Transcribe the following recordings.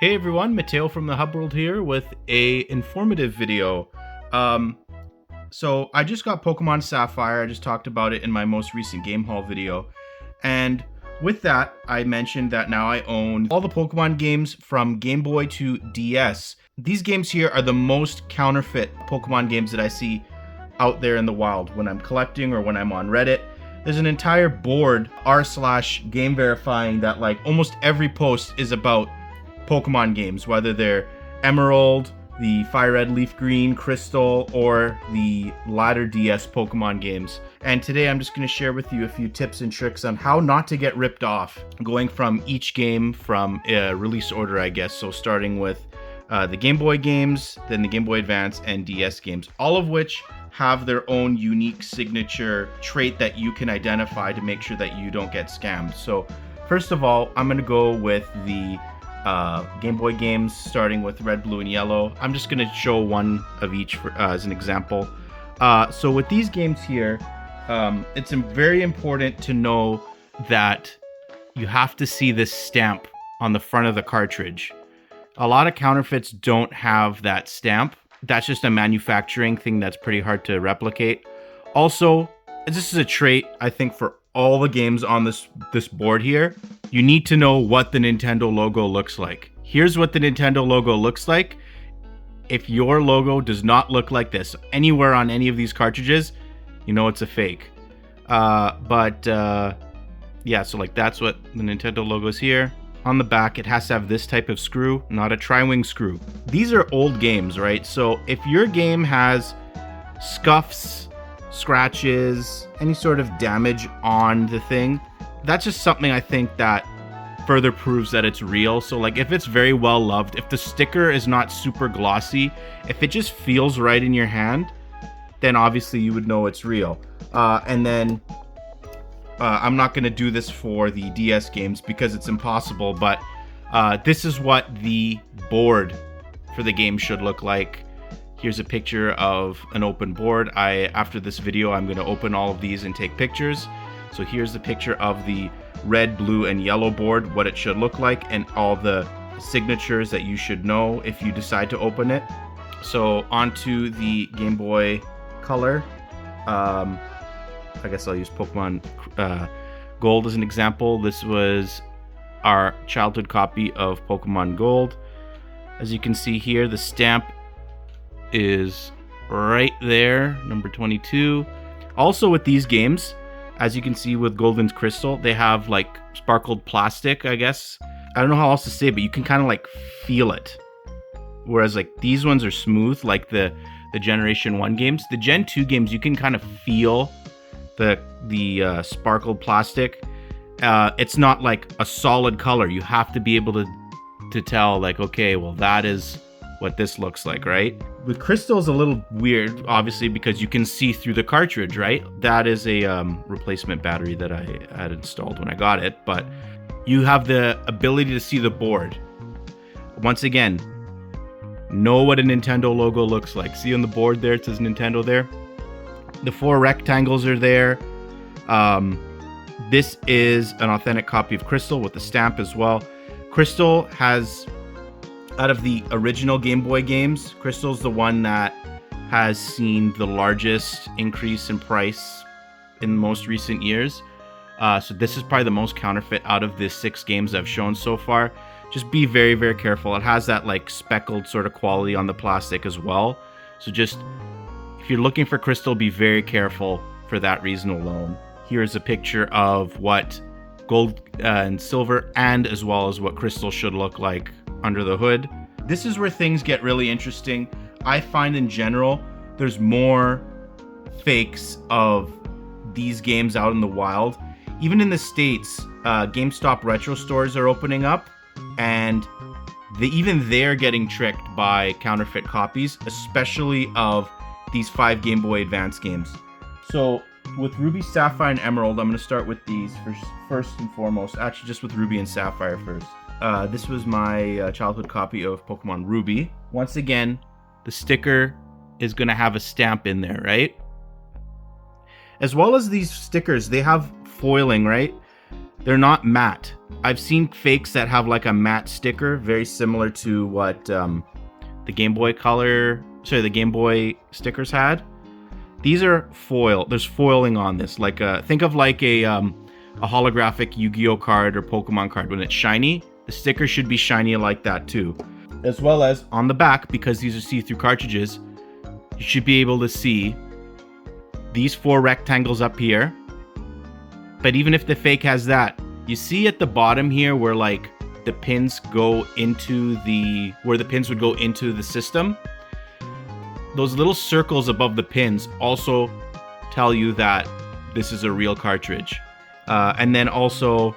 Hey everyone, Mateo from the Hub World here with a informative video. So I just got Pokemon Sapphire. I just talked about it in my most recent Game Haul video. And with that, I mentioned that now I own all the Pokemon games from Game Boy to DS. These games here are the most counterfeit Pokemon games that I see out there in the wild when I'm collecting or when I'm on Reddit. There's an entire board r/game verifying that like almost every post is about Pokemon games, whether they're Emerald, the Fire Red, Leaf Green, Crystal, or the latter DS Pokemon games. And today I'm just going to share with you a few tips and tricks on how not to get ripped off, going from each game from a release order, I guess. So starting with the Game Boy games, then the Game Boy Advance, and DS games, all of which have their own unique signature trait that you can identify to make sure that you don't get scammed. So first of all, I'm going to go with the Game Boy games, starting with Red, Blue, and Yellow. I'm just going to show one of each as an example. So with these games here, it's very important to know that you have to see this stamp on the front of the cartridge. A lot of counterfeits don't have that stamp. That's just a manufacturing thing that's pretty hard to replicate. Also, this is a trait, I think, for all the games on this board here. You need to know what the Nintendo logo looks like. Here's what the Nintendo logo looks like. If your logo does not look like this anywhere on any of these cartridges, you know it's a fake. Yeah, so like that's what the Nintendo logo is here. On the back, it has to have this type of screw, not a tri-wing screw. These are old games, right? So if your game has scuffs, scratches, any sort of damage on the thing, that's just something I think that further proves that it's real. So like if it's very well loved, if the sticker is not super glossy, if it just feels right in your hand, then obviously you would know it's real. And then I'm not going to do this for the DS games because it's impossible, but this is what the board for the game should look like. Here's a picture of an open board. After this video, I'm going to open all of these and take pictures. So here's the picture of the red, blue, and yellow board, what it should look like, and all the signatures that you should know if you decide to open it. So onto the Game Boy Color. I guess I'll use Pokemon Gold as an example. This was our childhood copy of Pokemon Gold. As you can see here, the stamp is right there, number 22. Also with these games, as you can see with Golden's Crystal, they have like sparkled plastic, I guess. I don't know how else to say, but you can kind of like feel it. Whereas like these ones are smooth, like the Generation 1 games. The Gen 2 games, you can kind of feel the sparkled plastic. It's not like a solid color. You have to be able to tell like, okay, well that is what this looks like, right? With Crystal is a little weird, obviously, because you can see through the cartridge, right? That is a replacement battery that I had installed when I got it, but you have the ability to see the board. Once again, know what a Nintendo logo looks like. See on the board there, it says Nintendo there. The 4 rectangles are there. This is an authentic copy of Crystal with the stamp as well. Crystal has, out of the original Game Boy games, Crystal's the one that has seen the largest increase in price in most recent years. So this is probably the most counterfeit out of the 6 games I've shown so far. Just be very, very careful. It has that like speckled sort of quality on the plastic as well. So just, if you're looking for Crystal, be very careful for that reason alone. Here's a picture of what gold and silver, and as well as what Crystal should look like under the hood. This is where things get really interesting. I find in general, there's more fakes of these games out in the wild. Even in the States, GameStop retro stores are opening up, and even they're getting tricked by counterfeit copies, especially of these 5 Game Boy Advance games. So with Ruby, Sapphire, and Emerald, I'm going to start with these first and foremost. Actually, just with Ruby and Sapphire first. This was my childhood copy of Pokemon Ruby. Once again, the sticker is going to have a stamp in there, right? As well as these stickers, they have foiling, right? they're not matte. I've seen fakes that have like a matte sticker, very similar to what the Game Boy stickers had. These are foil. There's foiling on this. Like think of like a holographic Yu-Gi-Oh card or Pokemon card. When it's shiny, the sticker should be shiny like that too. As well as on the back, because these are see-through cartridges, you should be able to see these 4 rectangles up here. But even if the fake has that, you see at the bottom here where like the pins go into where the pins would go into the system. Those little circles above the pins also tell you that this is a real cartridge. And then also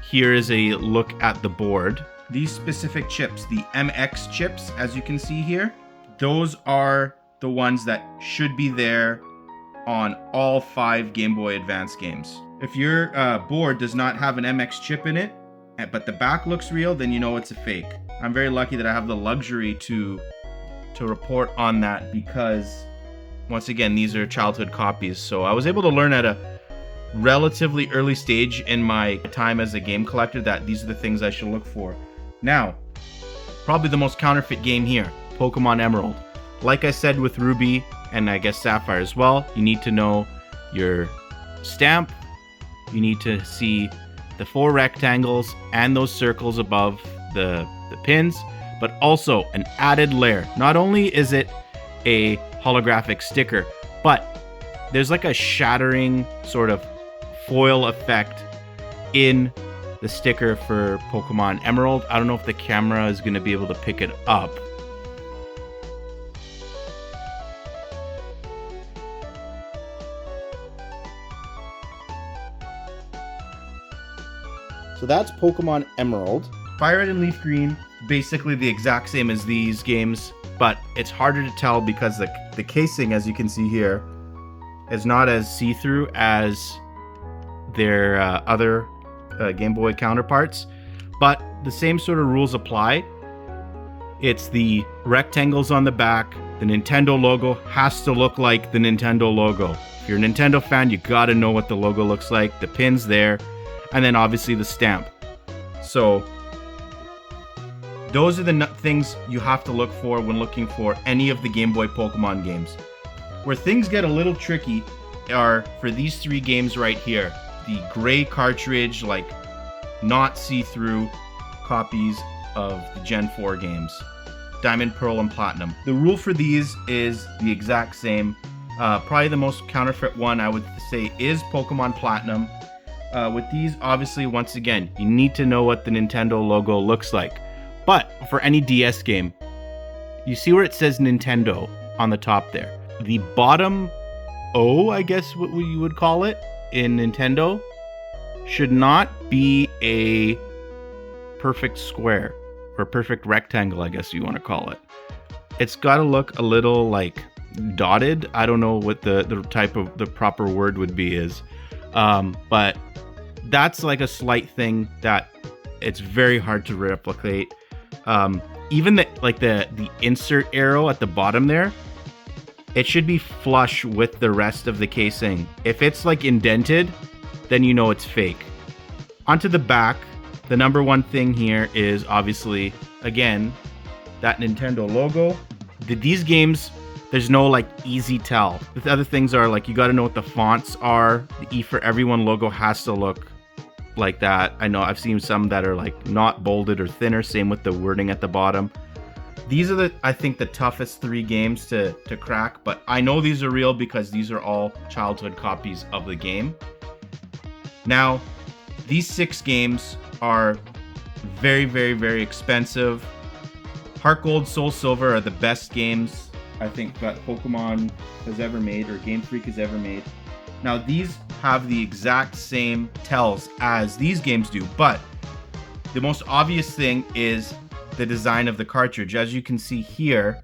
here is a look at the board. These specific chips, the MX chips, as you can see here, those are the ones that should be there on all 5 Game Boy Advance games. If your board does not have an MX chip in it, but the back looks real, then you know it's a fake. I'm very lucky that I have the luxury to report on that, because once again, these are childhood copies. So I was able to learn at a relatively early stage in my time as a game collector that these are the things I should look for. Now, probably the most counterfeit game here, Pokemon Emerald. Like I said with Ruby, and I guess Sapphire as well, you need to know your stamp. You need to see the 4 rectangles and those circles above the pins, but also an added layer. Not only is it a holographic sticker, but there's like a shattering sort of foil effect in the sticker for Pokemon Emerald. I don't know if the camera is going to be able to pick it up. So that's Pokemon Emerald. Fire Red and Leaf Green, basically the exact same as these games, but it's harder to tell because the casing, as you can see here, is not as see-through as their other Game Boy counterparts, but the same sort of rules apply. It's the rectangles on the back. The Nintendo logo has to look like the Nintendo logo. If you're a Nintendo fan, you gotta know what the logo looks like. The pin's there, and then obviously the stamp. So those are the things you have to look for when looking for any of the Game Boy Pokemon games. Where things get a little tricky are for these 3 games right here. The gray cartridge, like not see-through copies of the Gen 4 games. Diamond, Pearl, and Platinum. The rule for these is the exact same. Probably the most counterfeit one I would say is Pokemon Platinum. With these, obviously, once again, you need to know what the Nintendo logo looks like. But for any DS game, you see where it says Nintendo on the top there. The bottom O, I guess what you would call it in Nintendo, should not be a perfect square or perfect rectangle, I guess you want to call it. It's got to look a little like dotted. I don't know what the type of the proper word would be is. But that's like a slight thing that it's very hard to replicate. Even the insert arrow at the bottom there, it should be flush with the rest of the casing. If it's like indented, then you know it's fake. Onto the back, the number one thing here is obviously, again, that Nintendo logo. These games, there's no like easy tell. The other things are like, you got to know what the fonts are. The E for Everyone logo has to look like that. I know I've seen some that are like not bolded or thinner. Same with the wording at the bottom. These are I think the toughest 3 games to crack, but I know these are real because these are all childhood copies of the game. Now, these 6 games are very, very, very expensive. Heart Gold, Soul Silver are the best games I think that Pokemon has ever made or Game Freak has ever made. Now, these have the exact same tells as these games do, but the most obvious thing is the design of the cartridge. As you can see here,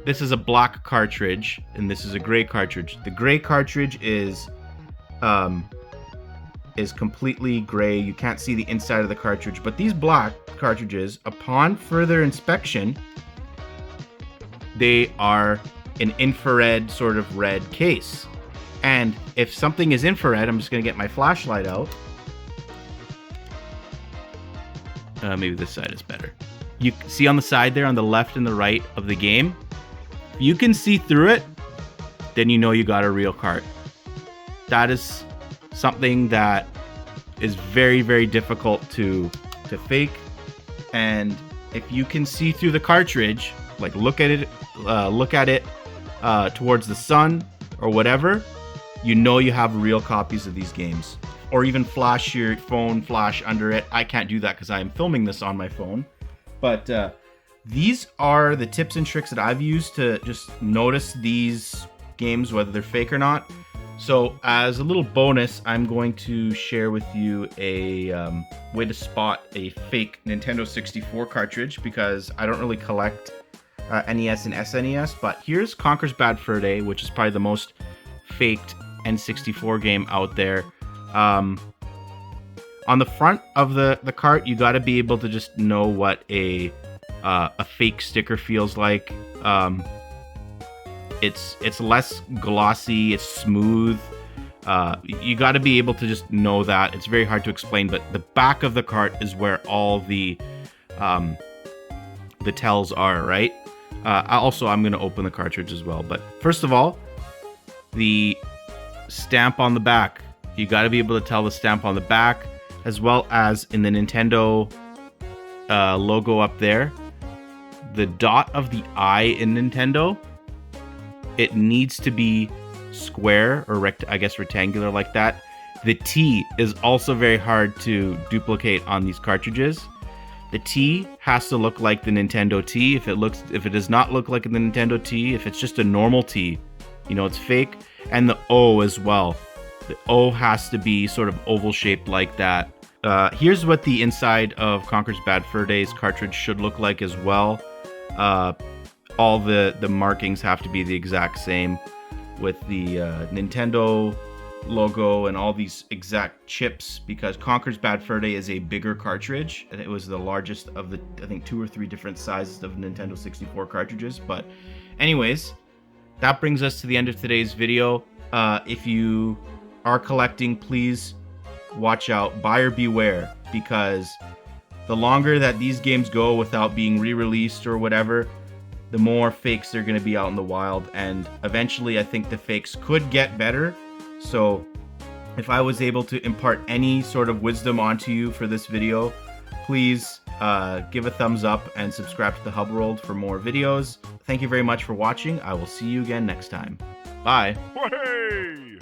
this is a black cartridge and this is a gray cartridge. The gray cartridge is completely gray. You can't see the inside of the cartridge, but these black cartridges, upon further inspection, they are an infrared sort of red case. And if something is infrared, I'm just going to get my flashlight out. Maybe this side is better. You see on the side there, on the left and the right of the game, you can see through it, then you know you got a real cart. That is something that is very, very difficult to fake. And if you can see through the cartridge, like look at it towards the sun or whatever, you know you have real copies of these games. Or even flash your phone flash under it. I can't do that because I am filming this on my phone. But these are the tips and tricks that I've used to just notice these games, whether they're fake or not. So as a little bonus, I'm going to share with you a way to spot a fake Nintendo 64 cartridge, because I don't really collect NES and SNES. But here's Conker's Bad Fur Day, which is probably the most faked N64 game out there. On the front of the cart, you got to be able to just know what a fake sticker feels like. It's less glossy, it's smooth. You got to be able to just know that. It's very hard to explain, but the back of the cart is where all the tells are, right? I'm going to open the cartridge as well. But first of all, the stamp on the back. You got to be able to tell the stamp on the back, as well as in the Nintendo logo up there. The dot of the I in Nintendo, it needs to be square or rectangular like that. The T is also very hard to duplicate on these cartridges. The T has to look like the Nintendo T. If it does not look like the Nintendo T, if it's just a normal T, you know it's fake. And the O as well. The O has to be sort of oval shaped like that. Here's what the inside of Conker's Bad Fur Day's cartridge should look like as well. All the markings have to be the exact same, with the Nintendo logo and all these exact chips, because Conker's Bad Fur Day is a bigger cartridge, and it was the largest of the, I think, 2 or 3 different sizes of Nintendo 64 cartridges. But anyways, that brings us to the end of today's video. If you are collecting, please watch out, buyer beware, because the longer that these games go without being re-released or whatever, the more fakes they're going to be out in the wild. And eventually I think the fakes could get better. So if I was able to impart any sort of wisdom onto you for this video, please give a thumbs up and subscribe to the Hub World for more videos. Thank you very much for watching. I will see you again next time. Bye. Hey!